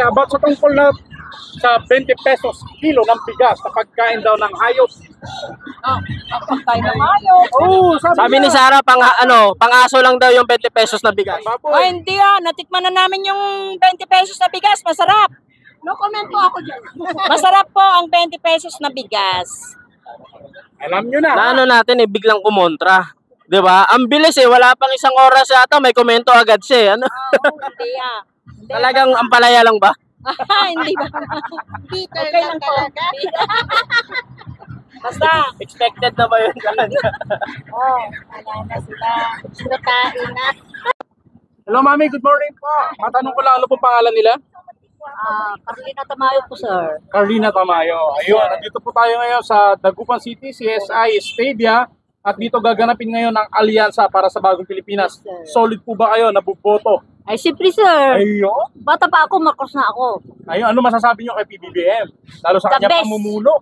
about sa tungkol na sa 20 pesos kilo ng bigas na pagkain daw ng hayop. Pagkain ng hayop. Oh, Sabi ni Sarah, pang-aso lang daw yung 20 pesos na bigas. Ay, hindi natikman na namin yung 20 pesos na bigas. Masarap. No comment po ako dyan. Masarap po ang 20 pesos na bigas. Alam nyo na. Na ano natin biglang kumontra. 'Di ba? Ang bilis wala pang isang oras yata may komento agad siya. Ano? Hindi Talagang ampalaya lang ba? Hindi ba? Okay lang po. Basta. Expected na ba yun? Wala na sila. Lutain na. Hello, Mami. Good morning po. Matanong ko lang, ano pong pangalan nila? Carlina Tamayo po, sir. Carlina Tamayo. Ayun, nandito po tayo ngayon sa Dagupan City, CSI Stadia. At dito gaganapin ngayon ang alyansa para sa Bagong Pilipinas. Solid po ba kayo? Nabuboto? Ay, simple, sir. Ayun. Bata pa ako, Marcos na ako. Ayun, ano masasabi nyo kay PBBM? Lalo sa The kanya best. pamumuno.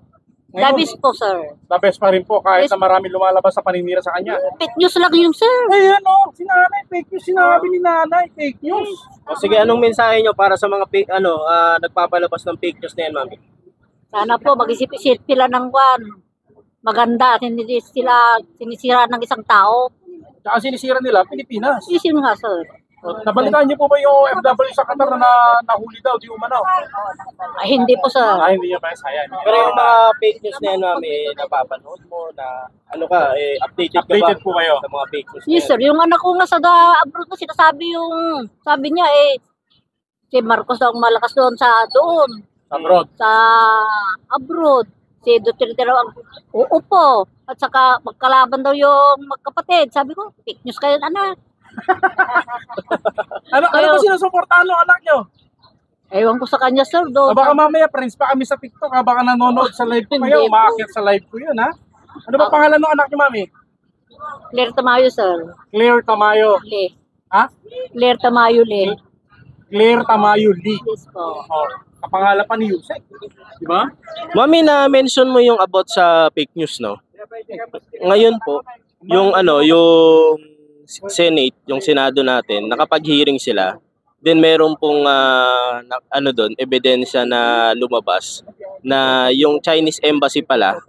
The best po, sir. The best pa rin po kahit Yes. na marami lumalabas sa paninira sa kanya. Fake news lang yun, sir. Ayan o, si nanay, fake news. Sinabi ni nanay, fake news. O sige, anong mensahe nyo para sa mga nagpapalabas ng fake news na yan, Mami? Sana po, mag-isip-isip sila ng maganda at hindi sila sinisira ng isang tao. Tsaka sinisira nila, Pilipinas. Isin nga, sir. Nabalitaan niyo po ba yung FW sa Qatar na nahuli daw, di umano? Ay, hindi po, sir. Ay, hindi niya pa sayang. Pero yung mga fake news na yan, Mami, napapanood mo na updated ka ba? Updated po kayo. Sa mga fake news na Yes, yan? sir. Yung anak ko nga sa abroad ko, sabi niya si Marcos daw ang malakas doon Abroad. sa abroad. Si Duterte daw ang uupo. At saka magkalaban daw yung magkapatid. Sabi ko, fake news kayo, anak. Ano ba sinusuportahan ng anak niyo? Ewan ko sa kanya, sir. Doon. Baka mamaya, friends pa kami sa TikTok, baka nanonood sa live ko kayo, Hindi po. umaakit sa live ko yun, ha? Ano ba pangalan ng anak niyo, Mami? Claire Tamayo, sir. Claire Tamayo. Le. Ha? Claire Tamayo, Le. Claire Tamayo Lee. Yes po. Oh, kapangalan pa ni Yusek. Di ba? Mami, na-mention mo yung about sa fake news, no? Ngayon po, yung yung Senate, yung Senado natin, nakapag-hearing sila. Then meron pong doon, ebidensya na lumabas na yung Chinese embassy pala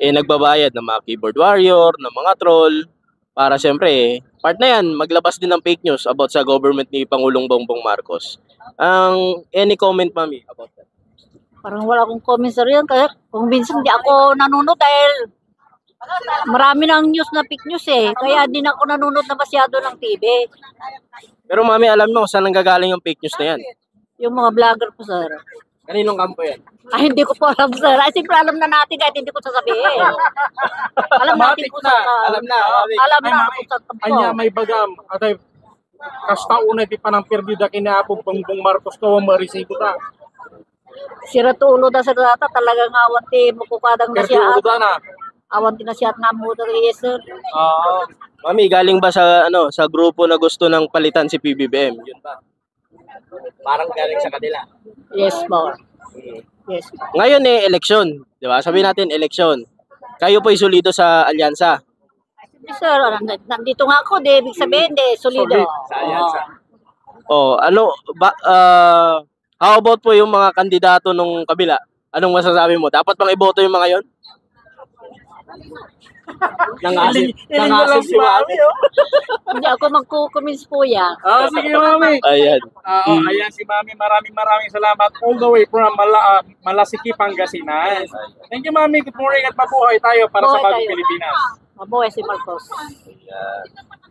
nagbabayad ng mga keyboard warrior, ng mga troll para siyempre, part na yan, maglabas din ng fake news about sa government ni Pangulong Bongbong Marcos. Any comment, Mami, about that? Parang wala akong comments sir yan. Kaya kung minsan di ako nanonood dahil marami ng news na fake news Kaya din ako nanonood na masyado ng TV. Pero Mami, alam mo saan nanggagaling yung fake news na yan? Yung mga vlogger po sir. Kaninong kampo yan? Ay, hindi ko po alam sir. Ay, simple alam na natin kahit hindi ko sasabihin. Alam natin kung saan ka. Alam na. Alam Ay, na Mami, kung saan ka anya po. may bagam. Atay, kasta una di pa ng perdida kinaapong Bongbong Marcos ko, marisibo ta. Sira to ulo na sa data. Talagang awan ti mukukadang na siya. Perdido na. Awan ti na siya at namuto yes sir. Mami, galing ba sa sa grupo na gusto ng palitan si PBBM? Yun ba? Parang galing sa kanila. Yes po. Yes po. Ngayon eleksyon, 'di ba? Sabihin natin eleksyon. Kayo po solido sa alyansa. Sir, nandito nga ako, ibig sabihin, solido. Solid sa alyansa. How about po yung mga kandidato nung kabila? Anong masasabi mo? Dapat bang iboto yung mga yon? Nangasip si Mami. Hindi ako magkukumis po yan. Sige, Mami. Ayan. Ayan si Mami, maraming salamat all the way from Malasiki, Pangasinan. Thank you, Mami. Good morning at mabuhay tayo para sa Mabuhay Bagong tayo. Pilipinas. Mabuhay si Marcos.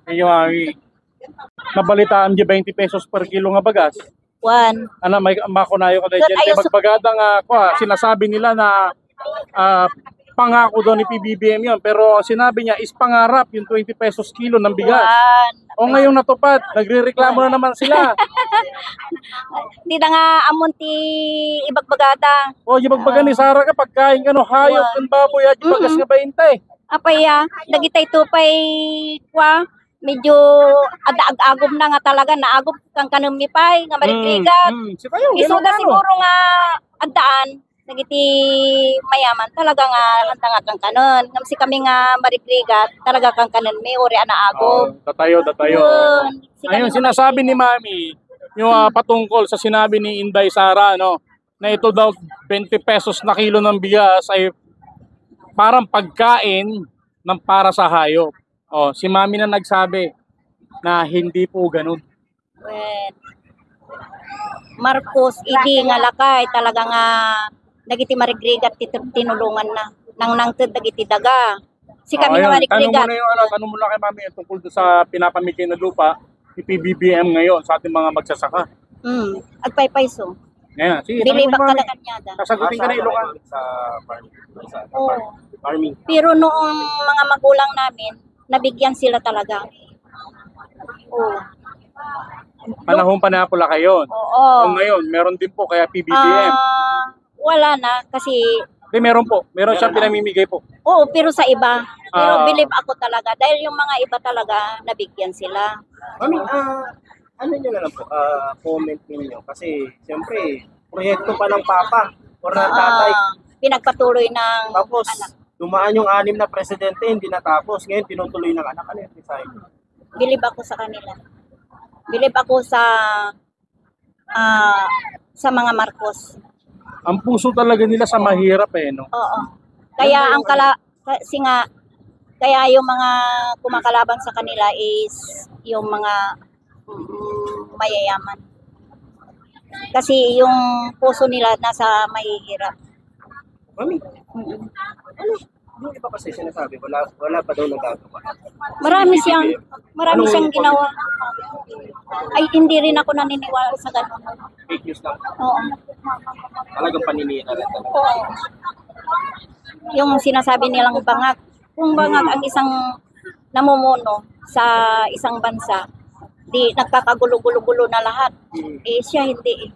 Thank you, Mami. Nabalitaan di 20 pesos per kilo nga bagas. Juan. Ano, may makunayo ko dahil Sir, dyan. ayos- Magbagadang sinasabi nila na pangako daw ni PBBM yun. Pero sinabi niya is pangarap yung 20 pesos kilo ng bigas. Juan. O ngayong natupad, nagre-reklamo na naman sila. Hindi na nga amunti ibagbagata. O, yung magbaga ni Sarah ka, pagkain ka no, hayop, ng baboy, at yung bagas nga 20. Apay dagitay tupay kwa. Medyo agom na nga talaga. Naagom kang kanumipay nga marikrigat. Si kayo, Isuda siguro nga agdaan. Nagiti mayaman talaga nga handa kang kanon. Ngamsi kami nga marikrigat talaga kang kanon may ori ana agom. Datayo. Yun. Si kami Ayun, nga sinasabi ni Mami, yung patungkol sa sinabi ni Inday Sara, no, na ito daw 20 pesos na kilo ng bigas ay parang pagkain ng para sa hayop. Oh, si Mami na nagsabi na hindi po ganun. Well, Marcos, idi nga lakay, talaga nga nagiti marigrigat tinulungan na. Nang dagiti daga. Si kami Ayun, nga marigrigat. tanong mo na kay Mami tungkol doon sa pinapamigay na lupa ni PBBM ngayon sa ating mga magsasaka. Agpay-payso. Ngayon, sige, Bilibak tanong mo, Mami. talaga niya da. Sasagutin ka na Ilocano. Sa farming. Oo. Farming. Pero noong mga magulang namin, nabigyan sila talaga. Oo. Panahon pa na pula kayo. Oo. Kung ngayon, meron din po kaya PBBM. Wala na kasi Hindi, meron po. Meron siyang pinamimigay po. oo, pero sa iba. Pero Ah. believe ako talaga dahil yung mga iba talaga nabigyan sila. Mami, ano nyo na lang po, comment ninyo. Kasi, siyempre, proyekto pa ng papa or ng tatay. Pinagpatuloy ng Tapos, anak. dumaan yung 6 na presidente, hindi natapos. Ngayon, tinutuloy ng anak. Ano yung design? Believe ako sa kanila. Believe ako sa mga Marcos. Ang puso talaga nila sa mahirap no? Oo. Kaya kasi nga kaya yung mga kumakalaban sa kanila is yung mga mayayaman. Kasi yung puso nila nasa mahihirap. Mami, yung iba kasi sinasabi, wala pa daw nagagawa. Marami siyang ginawa. Ay, hindi rin ako naniniwala sa ganun. Fake news lang. Oo. Talagang paninira lang talaga. Oo. Yung sinasabi nilang bangag. Kung bangag ang isang namumuno sa isang bansa, di nagkakagulo-gulo-gulo na lahat. Eh, siya hindi.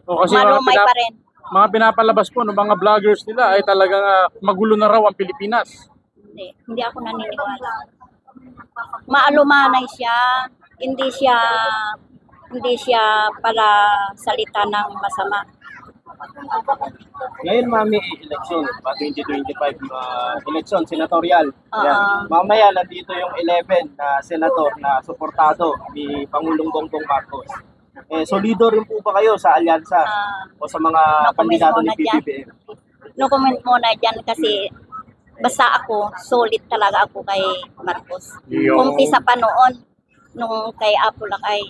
O, kasi Malumay pa rin. mga pinapalabas po ng mga vloggers nila ay talagang magulo na raw ang Pilipinas. Hindi ako naniniwala. Maalumanay siya, hindi siya pala salita ng masama. Ngayon, Mami, election, 2025 election, senatorial. Yan. Oo. Mamaya, nandito yung 11 na senator na suportado ni Pangulong Bongbong Marcos. Solido rin po ba kayo sa alyansa o sa mga kandidato ni PBBM? No comment muna dyan kasi basta ako, solid talaga ako kay Marcos. Yo. Umpisa pa noon, nung kay Apo Lakay.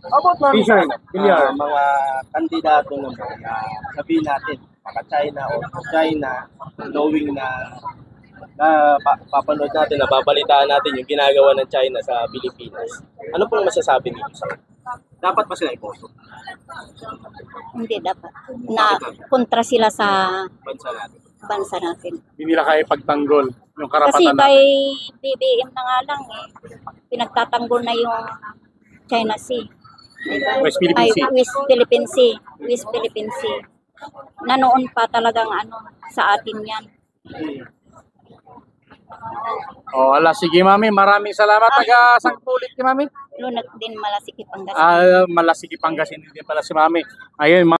About Mami, Teacher, Villar. mga kandidato naman na sabihin natin, maka-China o China, knowing na papanood natin, nababalitaan natin yung ginagawa ng China sa Pilipinas. Ano pong masasabi niyo sa dapat ba sila iposto Hindi dapat. Na kontra sila sa bansa natin? bansa natin. Hindi nila kaya pagtanggol yung Kasi karapatan natin. kay BBM na nga lang pinagtatanggol na yung China Sea. Diba? West Philippine Sea. West Philippine Sea. West Philippine Sea. Na noon pa talagang sa atin yan. O, ala, sige Mami, maraming salamat. Taga sang tulit ni Mami. Lunag din Malasiki Pangasinan. Malasiki Pangasinan din pala si Mami. Ayun,